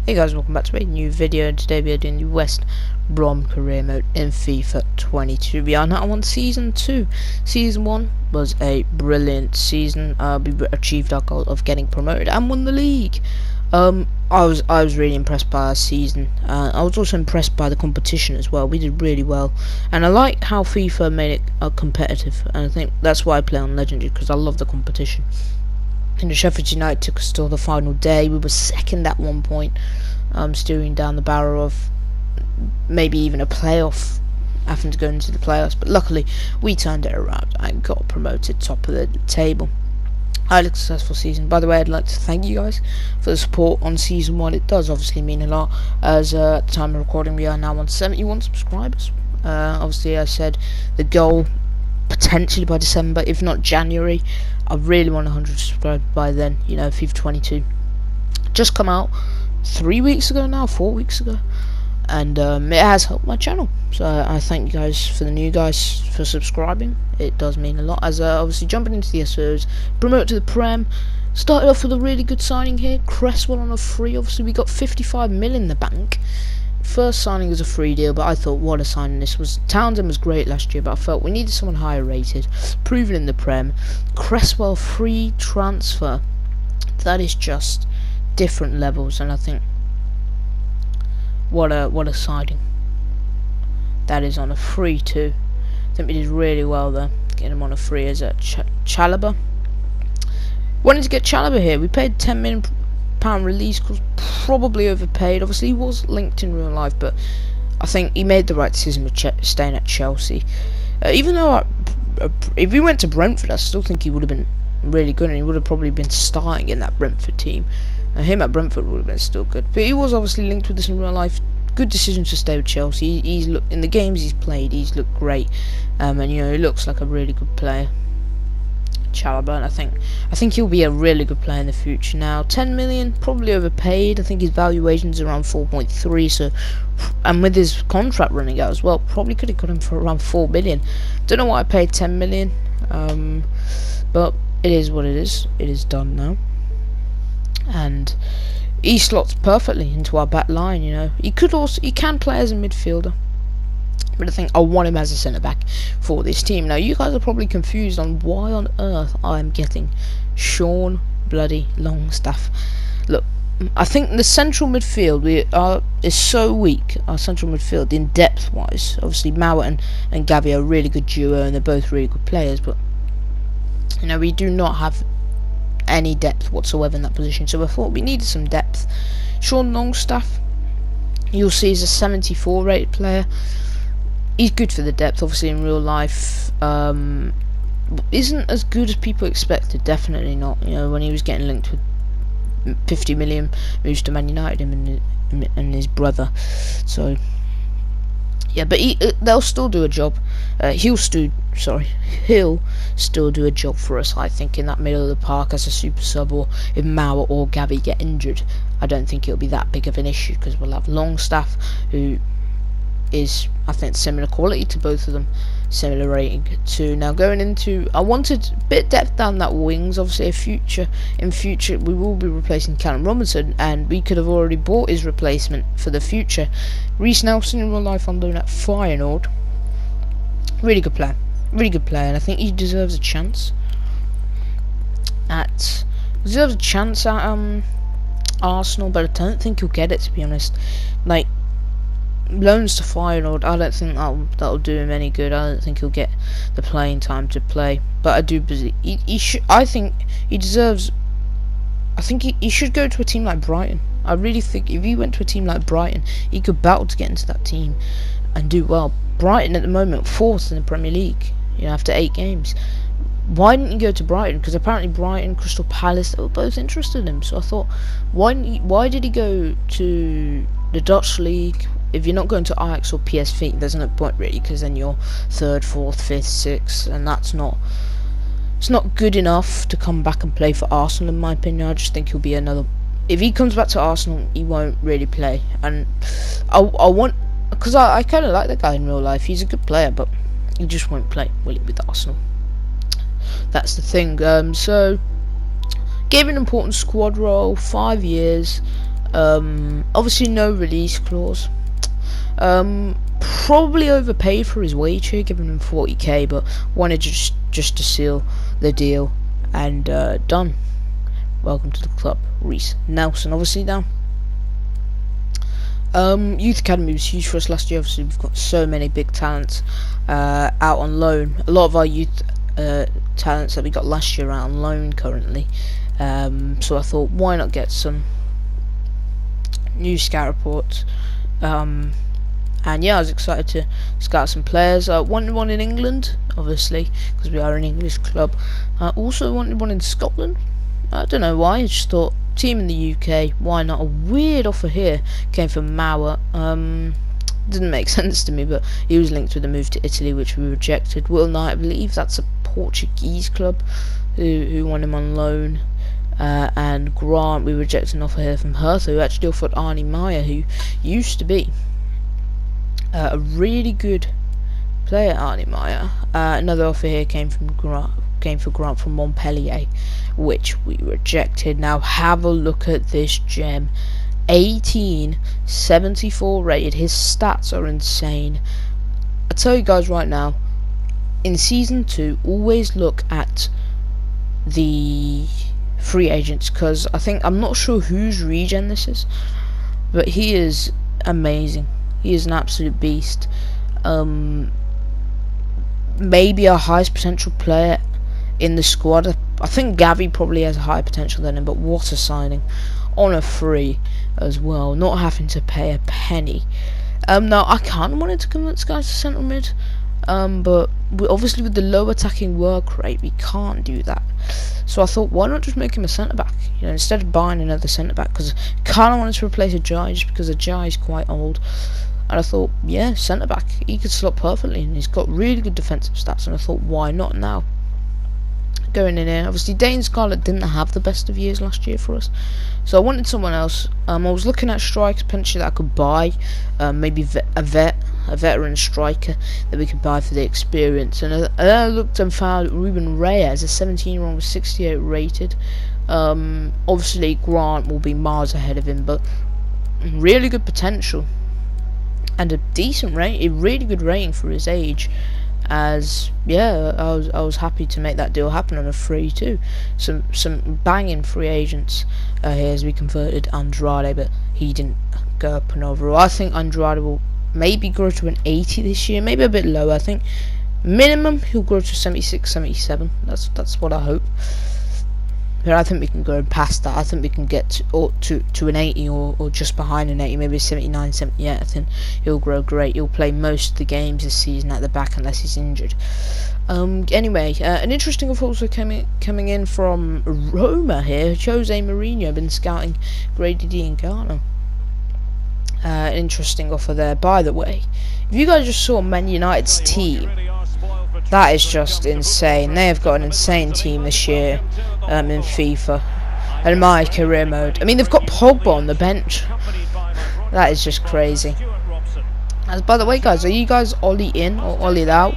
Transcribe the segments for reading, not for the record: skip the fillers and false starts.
Hey guys, welcome back to a new video. Today we are doing the West Brom career mode in FIFA 22. We are now on season 2. Season 1 was a brilliant season. We achieved our goal of getting promoted and won the league. I was really impressed by our season. I was also impressed by the competition as well. We did really well, and I like how FIFA made it competitive. And I think that's why I play on Legendary, because I love the competition. And the Sheffield United took us till the final day. We were second at one point, steering down the barrel of maybe even a playoff, having to go into the playoffs. But luckily, we turned it around and got promoted top of the table. I had a successful season. By the way, I'd like to thank you guys for the support on season 1. It does obviously mean a lot, as at the time of recording we are now on 71 subscribers. Obviously, I said the goal potentially by December, if not January. I really want 100 subscribers by then. You know, FIFA 22 just come out 3 weeks ago now, 4 weeks ago, and it has helped my channel. So I thank you guys, for the new guys, for subscribing. It does mean a lot. As obviously jumping into the SOs, promoted to the Prem. Started off with a really good signing here. Cresswell on a free. Obviously we got 55 mil in the bank. First signing was a free deal, but I thought, what a signing this was. Townsend was great last year, but I felt we needed someone higher rated, proven in the Prem. Cresswell free transfer. That is just different levels, and I think what a signing. That is on a free too. I think we did really well there, getting him on a free as a Chalobah. Wanted to get Chalobah here. We paid £10 million release cost, probably overpaid. Obviously he was linked in real life, but I think he made the right decision with staying at Chelsea. Even though if he went to Brentford, I still think he would have been really good, and he would have probably been starting in that Brentford team. Him at Brentford would have been still good, but he was obviously linked with this in real life. Good decision to stay with Chelsea. He's looked, in the games he's played, he's looked great, and you know, he looks like a really good player, Chalobah, and I think he'll be a really good player in the future. Now 10 million, probably overpaid. I think his valuation's around 4.3, so, and with his contract running out as well, probably could have got him for around 4 million. Don't know why I paid 10 million, but it is what it is. It is done now, and he slots perfectly into our back line. You know, he can play as a midfielder, but I think I want him as a centre back for this team. Now you guys are probably confused on why on earth I am getting Sean bloody Longstaff. Look, I think the central midfield is so weak. Our central midfield, in depth wise, obviously Mauer and Gavi are a really good duo, and they're both really good players, but you know, we do not have any depth whatsoever in that position. So I thought we needed some depth. Sean Longstaff, you'll see, is a 74 rated player. He's good for the depth. Obviously in real life isn't as good as people expected. Definitely not. You know, when he was getting linked with 50 million moves to Man United, him and his brother. So yeah, but they'll still do a job. He'll still do a job for us, I think, in that middle of the park as a super sub, or if Mauer or Gavi get injured, I don't think it'll be that big of an issue, because we'll have Longstaff, who is, I think, similar quality to both of them, similar rating too. Now going into, I wanted a bit depth down that wings. Obviously in future we will be replacing Callum Robinson, and we could have already bought his replacement for the future. Reece Nelson in real life on loan at Feyenoord. Really good player, and I think he deserves a chance at Arsenal, but I don't think he'll get it, to be honest. Like, loans to Feyenoord, I don't think that'll do him any good. I don't think he'll get the playing time to play, but I do believe he should. I think he deserves. I think he should go to a team like Brighton. I really think if he went to a team like Brighton, he could battle to get into that team and do well. Brighton at the moment 4th in the Premier League, you know, after 8 games. Why didn't he go to Brighton? Because apparently Brighton, Crystal Palace, they were both interested in him. So I thought, why did he go to the Dutch league? If you're not going to Ajax or PSV, there's no point really, because then you're 3rd, 4th, 5th, 6th, and it's not good enough to come back and play for Arsenal, in my opinion. I just think he'll be another. If he comes back to Arsenal, he won't really play, and I want, because I kind of like the guy in real life. He's a good player, but he just won't play, will he, with Arsenal? That's the thing. So gave an important squad role, 5 years. Obviously no release clause. Probably overpaid for his wage here, giving him 40k, but wanted just to seal the deal, and done. Welcome to the club, Reece Nelson. Obviously now, youth academy was huge for us last year. Obviously we've got so many big talents out on loan. A lot of our youth talents that we got last year are out on loan currently. So I thought, why not get some new scout reports? And yeah, I was excited to scout some players. Wanted one in England, obviously, because we are an English club. Also wanted one in Scotland. I don't know why, I just thought, team in the UK, why not? A weird offer here came from Mauer. Didn't make sense to me, but he was linked with a move to Italy, which we rejected. Will Knight, I believe that's a Portuguese club who want him on loan. And Grant, we rejected an offer here from Hertha, who actually offered Arnie Meyer, who used to be a really good player, Arnie Meyer. Another offer here came for Grant from Montpellier, which we rejected. Now have a look at this gem. 1874 rated. His stats are insane. I tell you guys right now, in season 2, always look at the free agents, because I'm not sure whose regen this is, but he is amazing. He is an absolute beast. Maybe our highest potential player in the squad. I think Gavi probably has a higher potential than him, but what a signing on a free as well, not having to pay a penny. Now I kind of wanted to convert this guy to central mid, but obviously with the low attacking work rate we can't do that. So I thought, why not just make him a centre back? You know, instead of buying another centre back, because I kind of wanted to replace Ajay, just because Ajay is quite old. And I thought, yeah, centre back, he could slot perfectly, and he's got really good defensive stats. And I thought, why not now? Going in here, obviously Dane Scarlett didn't have the best of years last year for us, so I wanted someone else. I was looking at strikers potentially that I could buy, maybe a veteran striker that we could buy for the experience. And I looked and found Ruben Reyes, a 17-year-old with 68 rated. Obviously Grant will be miles ahead of him, but really good potential and a decent rate, a really good rating for his age. As yeah, I was happy to make that deal happen on a free too. Some banging free agents here, as we converted Andrade, but he didn't go up and overall. I think Andrade will maybe grow to an 80 this year, maybe a bit lower. I think minimum he'll grow to 76, 77. That's what I hope. But I think we can go past that. I think we can get to an 80 or just behind an 80, maybe 79, 78. I think he'll grow great. He'll play most of the games this season at the back unless he's injured. Anyway, an interesting offer also coming in from Roma here. Jose Mourinho, been scouting Grady D and Ghana. Interesting offer there, by the way. If you guys just saw Man United's team, that is just insane. They have got an insane team this year in FIFA and my career mode. I mean, they've got Pogba on the bench. That is just crazy. As by the way, guys, are you guys Ollie in or Ollie out?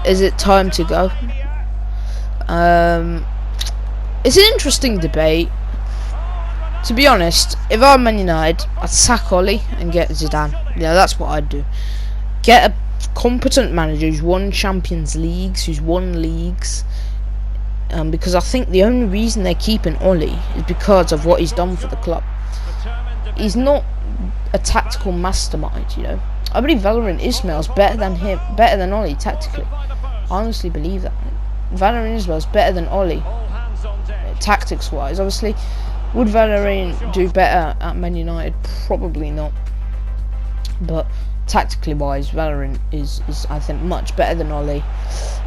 Is it time to go? It's an interesting debate. To be honest, if I'm Man United, I'd sack Ollie and get Zidane. Yeah, that's what I'd do. Get a competent manager who's won Champions Leagues, who's won leagues, because I think the only reason they're keeping Ollie is because of what he's done for the club. He's not a tactical mastermind, you know. I believe Valérien Ismaël's better than him, better than Ollie tactically. I honestly believe that. Valérien Ismaël's better than Ollie, tactics wise. Obviously, would Valérien do better at Man United? Probably not. But tactically wise, Valérien is I think much better than Ollie.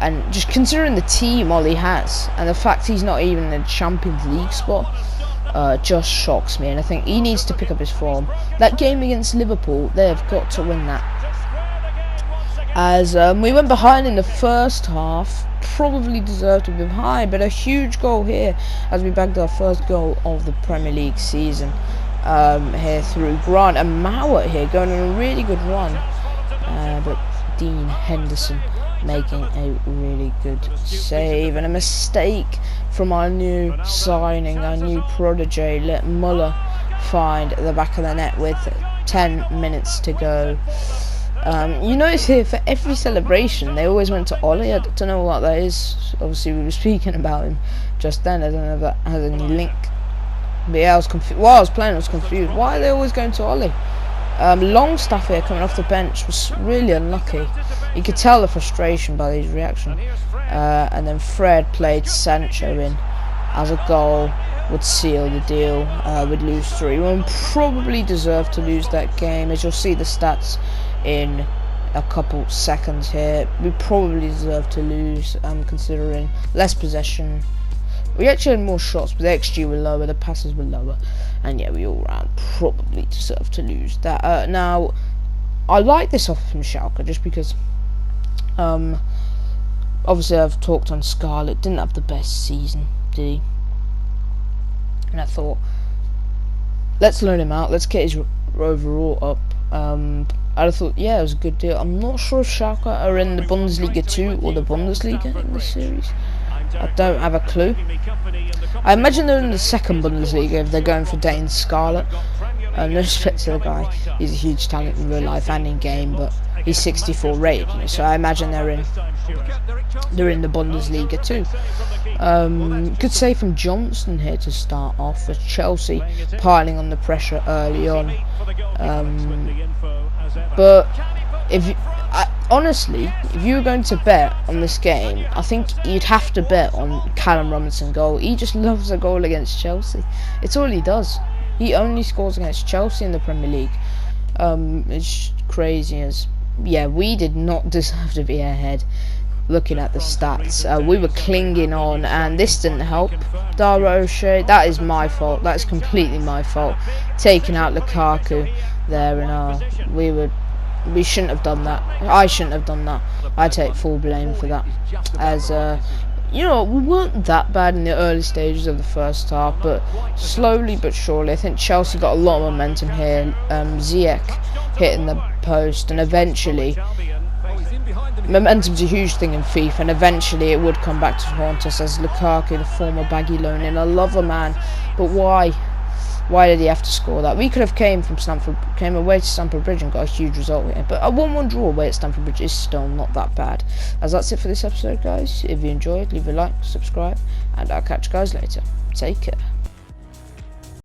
And just considering the team Ollie has and the fact he's not even in a Champions League spot, just shocks me. And I think he needs to pick up his form. That game against Liverpool, they've got to win that. As we went behind in the first half, probably deserved to be behind, but a huge goal here as we bagged our first goal of the Premier League season. Here through Grant and Mauer here going on a really good run, but Dean Henderson making a really good save, and a mistake from our new signing, our new protege. Let Muller find the back of the net with 10 minutes to go. You notice here, for every celebration, they always went to Ollie. I don't know what that is. Obviously, we were speaking about him just then. I don't know if that has any link. But yeah, I was confused. While I was playing, I was confused. Why are they always going to Ollie? Longstaff here coming off the bench was really unlucky. You could tell the frustration by his reaction. And then Fred played Sancho in as a goal, would seal the deal. Would lose 3-1. Probably deserved to lose that game, as you'll see the stats in a couple seconds here. We probably deserved to lose, considering less possession. We actually had more shots, but the XG were lower, the passes were lower, and yeah, we all round probably deserved to lose that. Now, I like this offer from Schalke just because, obviously I've talked on Scarlett, didn't have the best season, did he? And I thought, let's loan him out, let's get his overall up. I thought, yeah, it was a good deal. I'm not sure if Schalke are in the Bundesliga 2 or the Bundesliga in this series. I don't have a clue. I imagine they're in the second Bundesliga if they're going for Dane Scarlett. No respect to the guy, he's a huge talent in real life and in game, but he's 64 rated, you know, so I imagine they're in the Bundesliga too. Good save from Johnson here to start off, for Chelsea piling on the pressure early on. But honestly, if you were going to bet on this game, I think you'd have to bet on Callum Robinson goal. He just loves a goal against Chelsea. It's all he does. He only scores against Chelsea in the Premier League. It's crazy as, yeah, we did not deserve to be ahead. Looking at the stats, we were clinging on, and this didn't help. Dara O'Shea, that is my fault. That's completely my fault. Taking out Lukaku there, and we shouldn't have done that. I shouldn't have done that. I take full blame for that. As you know, we weren't that bad in the early stages of the first half, but slowly but surely, I think Chelsea got a lot of momentum here. Ziyech hitting the post, and eventually, momentum's a huge thing in FIFA, and eventually it would come back to haunt us as Lukaku, the former baggy loan in. I love the man, but why? Why did he have to score that? We could have came away to Stamford Bridge and got a huge result here. But a 1-1 draw away at Stamford Bridge is still not that bad. As that's it for this episode, guys. If you enjoyed, leave a like, subscribe, and I'll catch you guys later. Take care.